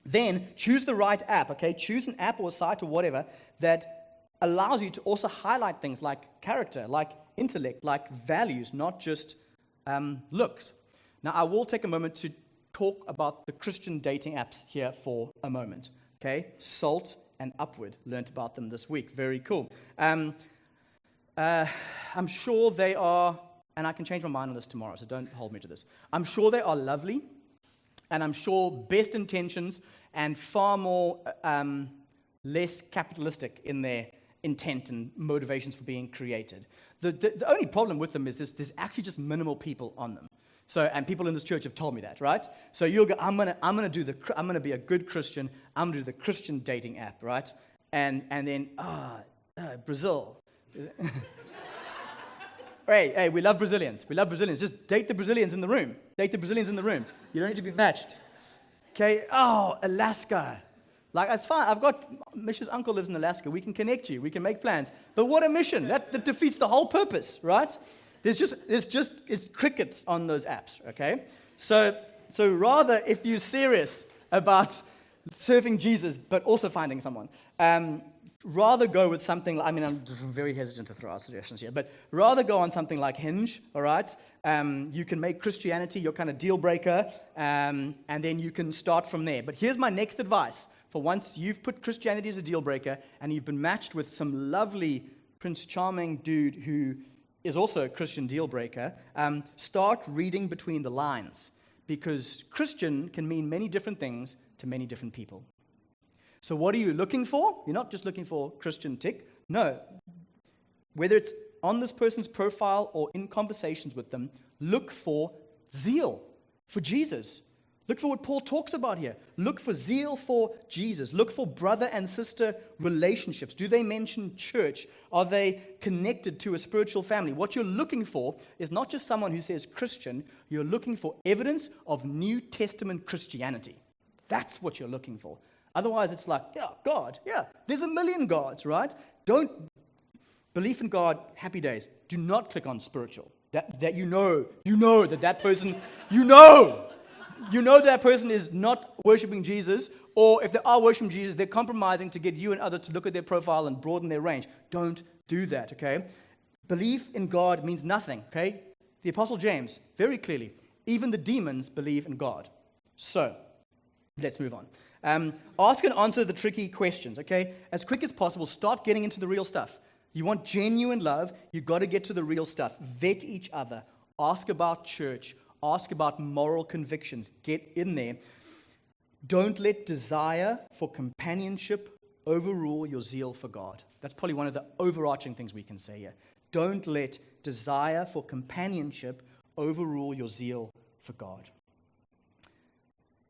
Then choose the right app, okay? Choose an app or a site or whatever that allows you to also highlight things like character, like intellect, like values, not just looks. Now, I will take a moment to talk about the Christian dating apps here for a moment, okay? Salt and Upward. Learned about them this week. Very cool. I'm sure they are, and I can change my mind on this tomorrow, so don't hold me to this. I'm sure they are lovely, and I'm sure best intentions and far more less capitalistic in their intent and motivations for being created. The only problem with them is there's actually just minimal people on them. So, and people in this church have told me that, right? So you'll go, I'm gonna be a good Christian. I'm gonna do the Christian dating app, right? And then Brazil. Hey, we love Brazilians. We love Brazilians. Just date the Brazilians in the room. Date the Brazilians in the room. You don't need to be matched. Okay. Oh, Alaska. Like, it's fine. Mish's uncle lives in Alaska. We can connect you. We can make plans. But what a mission. That defeats the whole purpose, right? It's crickets on those apps, okay? So rather, if you're serious about serving Jesus, but also finding someone, rather go with something, I'm very hesitant to throw out suggestions here, but rather go on something like Hinge, all right? You can make Christianity your kind of deal breaker, and then you can start from there. But here's my next advice. For once you've put Christianity as a deal breaker, and you've been matched with some lovely Prince Charming dude who is also a Christian deal breaker, start reading between the lines, because Christian can mean many different things to many different people. So what are you looking for? You're not just looking for Christian tick. No. Whether it's on this person's profile or in conversations with them, look for zeal for Jesus. Look for what Paul talks about here. Look for zeal for Jesus. Look for brother and sister relationships. Do they mention church? Are they connected to a spiritual family? What you're looking for is not just someone who says Christian. You're looking for evidence of New Testament Christianity. That's what you're looking for. Otherwise, it's like, God, there's a million gods, right? Don't belief in God, happy days. Do not click on spiritual. That you know that person, you know that person is not worshiping Jesus, or if they are worshiping Jesus, they're compromising to get you and others to look at their profile and broaden their range. Don't do that, okay? Belief in God means nothing, okay? The Apostle James, very clearly, even the demons believe in God. So, let's move on. Ask and answer the tricky questions, okay? As quick as possible, start getting into the real stuff. You want genuine love, you've got to get to the real stuff. Vet each other. Ask about church. Ask about moral convictions. Get in there. Don't let desire for companionship overrule your zeal for God. That's probably one of the overarching things we can say here. Don't let desire for companionship overrule your zeal for God.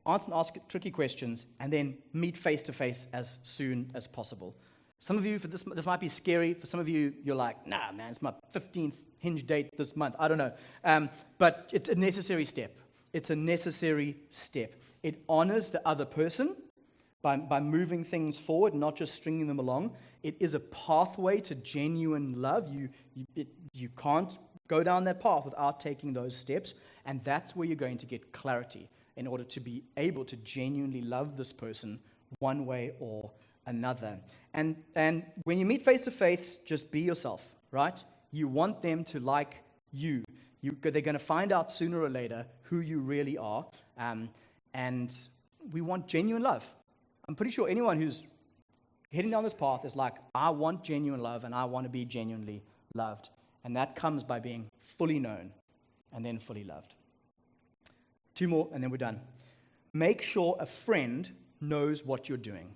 Answer and ask tricky questions, and then meet face-to-face as soon as possible. Some of you, for this might be scary. For some of you, you're like, nah, man, it's my 15th Hinge date this month. I don't know. But it's a necessary step. It's a necessary step. It honors the other person by moving things forward, not just stringing them along. It is a pathway to genuine love. You can't go down that path without taking those steps, and that's where you're going to get clarity in order to be able to genuinely love this person one way or another. And when you meet face-to-face, just be yourself, right? You want them to like you. They're going to find out sooner or later who you really are, and we want genuine love. I'm pretty sure anyone who's heading down this path is like, I want genuine love, and I want to be genuinely loved. And that comes by being fully known and then fully loved. 2 more, and then we're done. Make sure a friend knows what you're doing.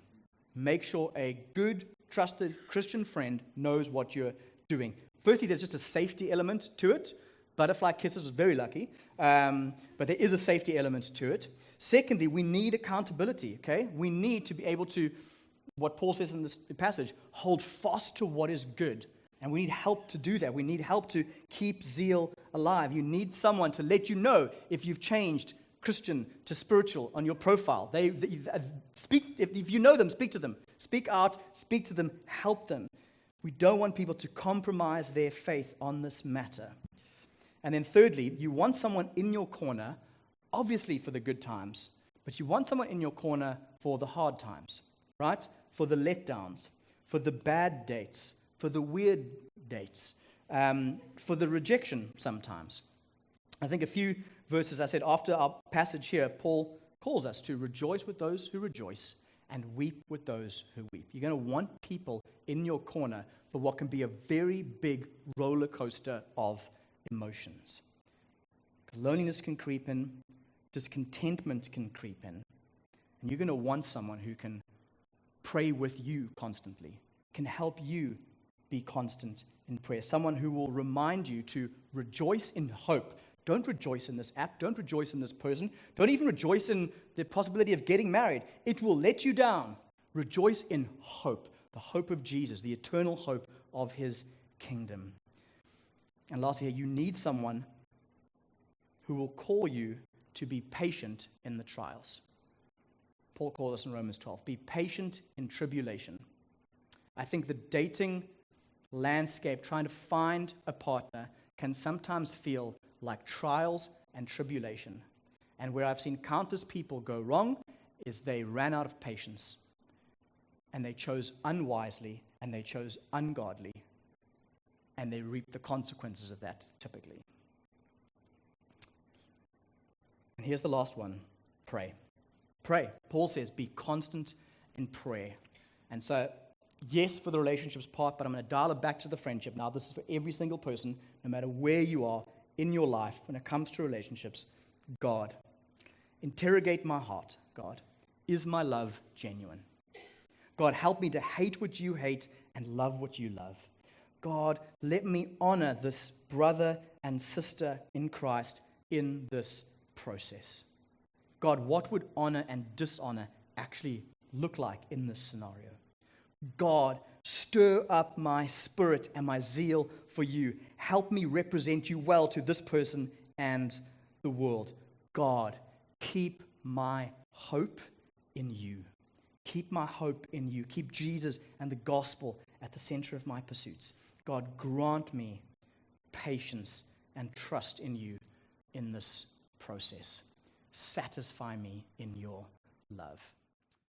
Make sure a good, trusted Christian friend knows what you're doing. Firstly, there's just a safety element to it. Butterfly Kisses was very lucky, but there is a safety element to it. Secondly, we need accountability, okay? We need to be able to, what Paul says in this passage, hold fast to what is good. And we need help to do that. We need help to keep zeal alive. You need someone to let you know if you've changed Christian to spiritual on your profile. They speak, if you know them, speak to them. Speak out, speak to them, help them. We don't want people to compromise their faith on this matter. And then thirdly, you want someone in your corner, obviously for the good times, but you want someone in your corner for the hard times, right? For the letdowns, for the bad dates, for the weird dates, for the rejection sometimes. I think a few verses I said after our passage here, Paul calls us to rejoice with those who rejoice and weep with those who weep. You're going to want people in your corner for what can be a very big roller coaster of emotions. Loneliness can creep in, discontentment can creep in, and you're going to want someone who can pray with you constantly, can help you be constant in prayer, someone who will remind you to rejoice in hope. Don't rejoice in this app. Don't rejoice in this person. Don't even rejoice in the possibility of getting married. It will let you down. Rejoice in hope, the hope of Jesus, the eternal hope of his kingdom. And lastly, you need someone who will call you to be patient in the trials. Paul calls us in Romans 12, be patient in tribulation. I think the dating landscape, trying to find a partner, can sometimes feel like trials and tribulation. And where I've seen countless people go wrong is they ran out of patience and they chose unwisely and they chose ungodly and they reap the consequences of that typically. And here's the last one, pray. Pray. Paul says be constant in prayer. And so yes, for the relationships part, but I'm going to dial it back to the friendship. Now, this is for every single person, no matter where you are in your life when it comes to relationships. God, interrogate my heart, God. Is my love genuine? God, help me to hate what you hate and love what you love. God, let me honor this brother and sister in Christ in this process. God, what would honor and dishonor actually look like in this scenario? God, stir up my spirit and my zeal for you. Help me represent you well to this person and the world. God, keep my hope in you. Keep my hope in you. Keep Jesus and the gospel at the center of my pursuits. God, grant me patience and trust in you in this process. Satisfy me in your love.